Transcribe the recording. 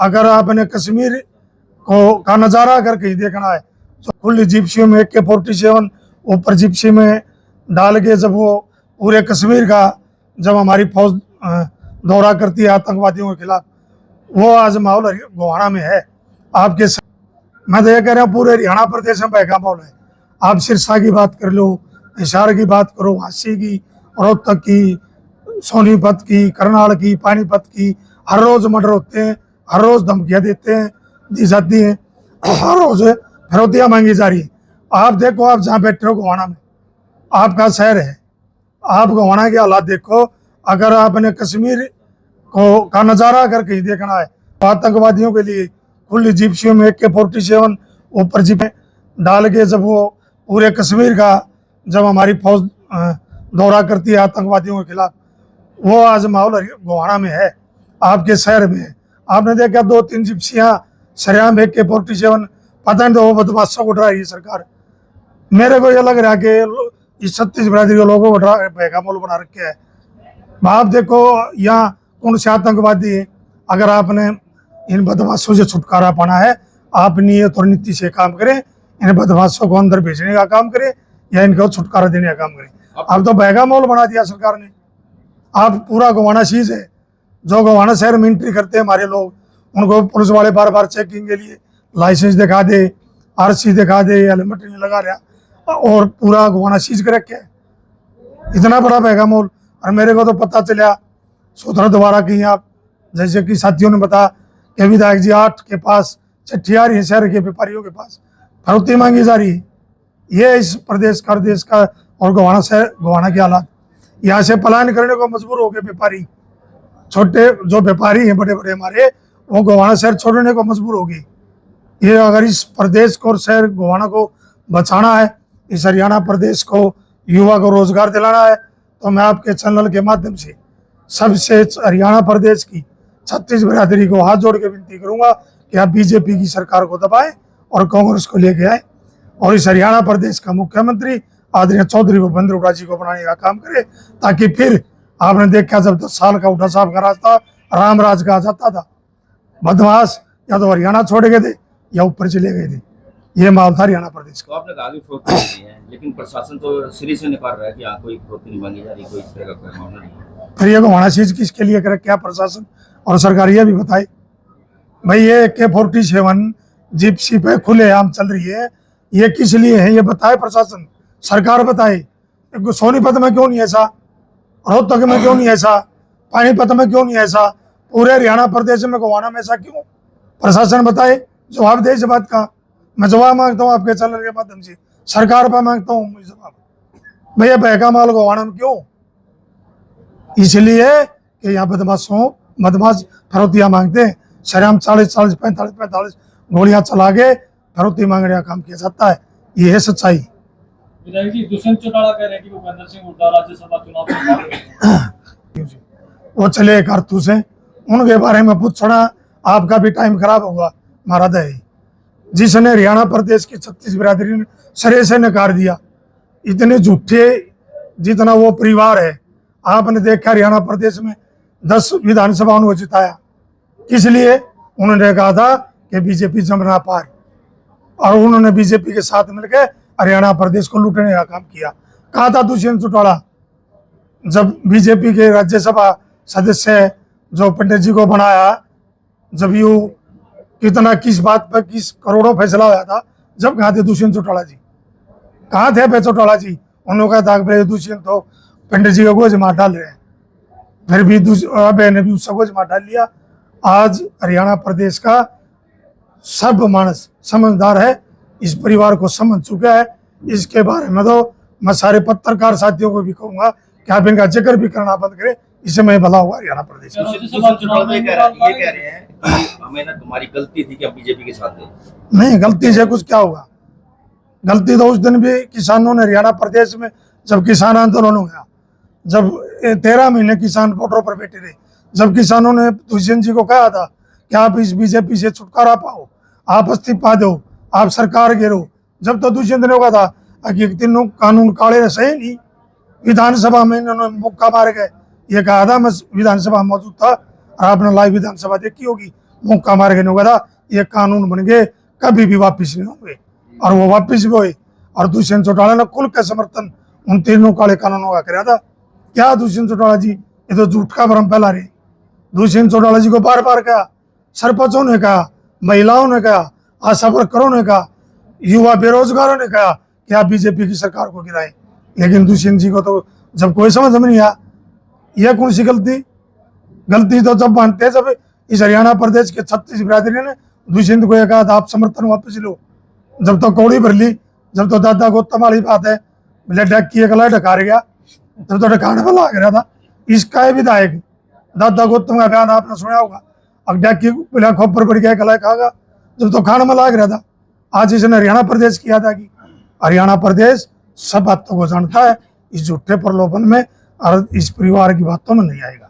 अगर आपने कश्मीर को का नज़ारा अगर कहीं देखना है तो खुली जिप्सियों में AK-47 ऊपर जिप्सी में डाल के जब वो पूरे कश्मीर का जब हमारी फौज दौरा करती है आतंकवादियों के खिलाफ, वो आज माहौल गोहाना में है। आपके मैं तो ये कह रहा हूँ पूरे हरियाणा प्रदेश में बहका माहौल है। आप सिरसा की बात कर लो, हिसार की बात करो, हांसी की, रोहतक की, सोनीपत की, करनाल की, पानीपत की, हर रोज मर्डर होते हैं, हर रोज धमकियां देते हैं, दी जाती हैं, हर रोज फिरौतियां मांगी जा रही है। आप देखो, आप जहाँ बैठे हो गोहाना में, आपका शहर है, आप गोहाना के हालात देखो। अगर आपने कश्मीर को का नज़ारा अगर कहीं देखना है तो आतंकवादियों के लिए खुली जिप्सियों में AK-47 ऊपर जिप डाल के जब वो पूरे कश्मीर का जब हमारी फौज दौरा करती है आतंकवादियों के खिलाफ, वो आज माहौल गोहाना में है, आपके शहर में है। आपने देखा 2-3 जिप्सियां सरेआम AK-47, पता नहीं तो वो बदमाशों को डरा रही है सरकार। मेरे को ये लग रहा है कि इस छत्तीस बिरादरी के लोगों को बहका माहौल बना रखे है। आप देखो यहाँ कौन से आतंकवादी है। अगर आपने इन बदमाशों से छुटकारा पाना है, आप नियत और नीति से काम करें, इन बदमाशों को अंदर भेजने का काम करें या इनको छुटकारा देने का काम करें। अब तो बहका माहौल बना दिया सरकार ने। आप पूरा गोहाना चीज है, जो गोहाना शहर में एंट्री करते हैं हमारे लोग, उनको पुलिस वाले बार बार चेकिंग के लिए लाइसेंस दिखा दे, RC दिखा दे, हेलमेट नहीं लगा रहा, और पूरा गोहाना चीज कर रखे है। इतना बड़ा बहका माहौल। और मेरे को तो पता चला सूत्रों द्वारा कि आप जैसे कि साथियों ने बताया कि विधायक जी 8 के पास चिट्ठी आ रही है, शहर के व्यापारियों के पास फिरौती मांगी जा रही है। ये इस प्रदेश का देश का और गोहाना शहर, गोहाना के हालात, यहाँ से पलायन करने को मजबूर हो गए व्यापारी। छोटे जो व्यापारी हैं बड़े बड़े हमारे, वो गोहाना शहर छोड़ने को मजबूर हो गए। ये अगर इस प्रदेश को और शहर गोहाना को बचाना है, इस हरियाणा प्रदेश को युवा को रोजगार दिलाना है, तो मैं आपके चैनल के माध्यम से सबसे हरियाणा प्रदेश की छत्तीस बिरादरी को हाथ जोड़ के विनती करूंगा कि आप BJP की सरकार को दबाएं और कांग्रेस को लेके आए और इस हरियाणा प्रदेश का मुख्यमंत्री आदरणीय चौधरी भूपेंद्र हुड्डा जी को बनाने का काम करे, ताकि फिर आपने देखा जब 10 साल का हुड्डा साहब का राज था, राम राज कहा जाता था, बदमाश या तो हरियाणा छोड़ गए थे या ऊपर चले गए थे। ये माहौल था हरियाणा प्रदेश का। तो आपने कहा कि फिरौती नहीं है, लेकिन प्रशासन तो सिरे से निकाल रहा है कि कोई फिरौती नहीं मांगी जा रही, कोई इस तरह का कोई मामला नहीं है। फिर ये गोहाना चीज किसके लिए करे, क्या प्रशासन और सरकार ये भी बताए भाई। ये AK-47 जिप्सी पे खुलेआम चल रही है, ये किस लिए है ये बताए प्रशासन, सरकार बताए। सोनीपत में क्यों नहीं ऐसा, रोहतक में क्यों नहीं ऐसा, पानीपत में क्यों नहीं ऐसा, पूरे हरियाणा प्रदेश में गोहाना में ऐसा क्यों, प्रशासन बताए, जवाब दे इस बात का। मैं जवाब मांगता हूँ आपके चैनल के माध्यम से, सरकार पर मांगता हूँ जवाब। भैया बहका माहौल गोहाना में क्यों? इसलिए कि यहाँ बदमाश फिरौतियां मांगते हैं, शरेआम 40-40, 45-45 गोलियां चला के फिरौती मांगने का काम किया जाता है। ये है सच्चाई। विधायक जी, दुष्यंत चौटाला कह रहे हैं कि भूपेंद्र सिंह हुड्डा राज्यसभा चुनाव वो चले कारतूस हैं, उनके बारे में पूछना आपका भी टाइम खराब होगा। महाराज है जिसने हरियाणा प्रदेश की 36 बिरादरी ने सरे से नकार दिया, इतने झूठे जितना वो परिवार है। आपने देखा हरियाणा प्रदेश में 10 विधानसभाओं को जिताया, किस लिए? उन्होंने कहा था कि BJP जमना पार, और उन्होंने BJP के साथ मिलकर हरियाणा प्रदेश को लूटने का काम किया। कहा था दुष्यंत चौटाला जब BJP के राज्यसभा सदस्य जो पंडित जी को बनाया, जब यू कितना किस बात पर किस करोड़ों फैसला हुआ था, जब कहा थे दुष्यंत चौटाला जी, कहाँ थे चौटाला जी? उन्होंने कहा था दुष्यंत तो पंडित जी को गोज मार डाल रहे हैं, फिर भी ने भी उसका गोज मार डाल लिया। आज हरियाणा प्रदेश का सब मानस समझदार है, इस परिवार को समझ चुका है। इसके बारे में तो मैं सारे पत्रकार साथियों को भी कहूंगा कि आप इनका जिक्र भी करना बंद करें, इससे मैं भला हुआ हरियाणा प्रदेश में। ये कह रहे हैं कि हमें ना तुम्हारी गलती थी कि हम BJP के साथ थे। नहीं, गलती से कुछ क्या होगा? गलती तो उस दिन भी किसानों ने हरियाणा प्रदेश में जब किसान आंदोलन हो गया, जब 13 महीने किसान बॉर्डरों पर बैठे थे, जब किसानों ने दुष्यंत जी को कहा था कि आप इस BJP से छुटकारा पाओ, आप इस्तीफा दो, आप सरकार गिरो, जब तो दुष्यंत ने कहा था कि तीनों कानून काले सही नहीं, विधानसभा में इन्होंने मुक्का मार गए। ये कहा था, मैं विधानसभा मौजूद था और आपने लाइव विधानसभा देखी होगी, मुक्का मार के नहीं था ये कानून बन गए कभी भी वापिस नहीं होंगे और वो वापिस भी हुए। और दुष्यंत चौटाला ने खुल का समर्थन उन तीनों काले कानूनों का कराया था। क्या दुष्यंत चौटाला जी, ये तो झूठ का भ्रम फैला रहे। दुष्यंत चौटाला जी को बार बार कहा, सरपंचों ने कहा, महिलाओं ने कहा, आशा वर्करों ने कहा, युवा बेरोजगारों ने कहा कि आप बीजेपी की सरकार को गिराएं, लेकिन दुष्यंत जी को तो जब कोई समझ में नहीं आया। यह कौन सी गलती तो जब मानते हैं जब इस हरियाणा प्रदेश के 36 बिरादरी ने दुष्यंत को यह कहा था आप समर्थन वापस लो। जब तो कौड़ी भर ली, जब तो दादा गौतम वाली बात है, बोले डक की एक ढका गया, तब तो ढकाने वाला आ गया था। इसका विधायक दादा गौतम का बयान आपने सुना होगा, अब डक की बोला खोपर पड़ गया गला खागा, जब तो खाने में लाग रहा था। आज इसने हरियाणा प्रदेश किया था कि हरियाणा प्रदेश सब बातों को जानता है, इस झूठे प्रलोभन में और इस परिवार की बातों में नहीं आएगा।